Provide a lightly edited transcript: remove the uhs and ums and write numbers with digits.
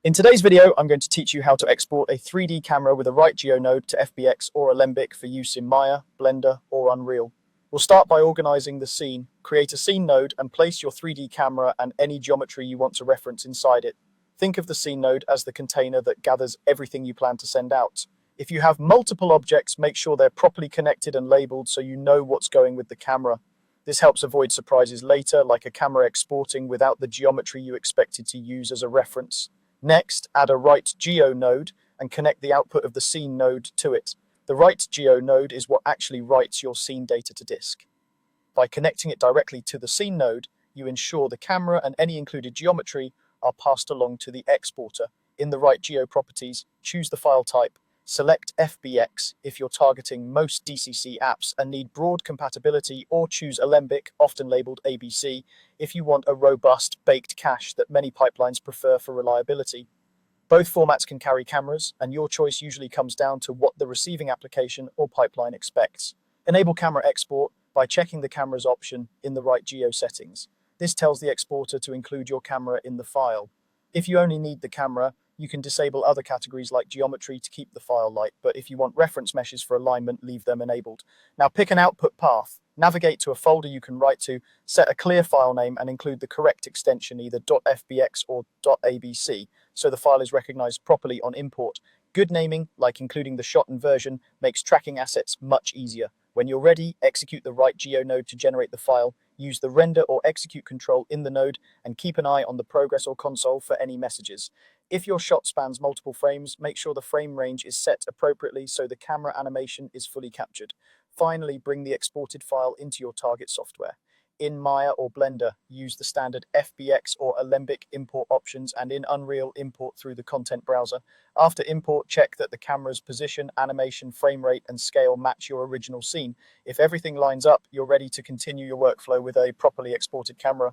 In today's video, I'm going to teach you how to export a 3D camera with a right GeoNode to FBX or Alembic for use in Maya, Blender, or Unreal. We'll start by organizing the scene. Create a scene node and place your 3D camera and any geometry you want to reference inside it. Think of the scene node as the container that gathers everything you plan to send out. If you have multiple objects, make sure they're properly connected and labeled so you know what's going with the camera. This helps avoid surprises later, like a camera exporting without the geometry you expected to use as a reference. Next, add a right geo node and connect the output of the scene node to it. The right geo node is what actually writes your scene data to disk. By connecting it directly to the scene node, you ensure the camera and any included geometry are passed along to the exporter. In the right geo properties, choose the file type. Select FBX if you're targeting most DCC apps and need broad compatibility, or choose Alembic, often labeled ABC, if you want a robust, baked cache that many pipelines prefer for reliability. Both formats can carry cameras, and your choice usually comes down to what the receiving application or pipeline expects. Enable camera export by checking the camera's option in the right geo settings. This tells the exporter to include your camera in the file. If you only need the camera, you can disable other categories like geometry to keep the file light, but if you want reference meshes for alignment, leave them enabled. Now pick an output path. Navigate to a folder you can write to, set a clear file name, and include the correct extension, either .fbx or .abc, so the file is recognized properly on import. Good naming, like including the shot and version, makes tracking assets much easier. When you're ready, execute the right GeoNode to generate the file, use the render or execute control in the node, and keep an eye on the progress or console for any messages. If your shot spans multiple frames, make sure the frame range is set appropriately so the camera animation is fully captured. Finally, bring the exported file into your target software. In Maya or Blender, use the standard FBX or Alembic import options, and in Unreal, import through the content browser. After import, check that the camera's position, animation, frame rate, and scale match your original scene. If everything lines up, you're ready to continue your workflow with a properly exported camera.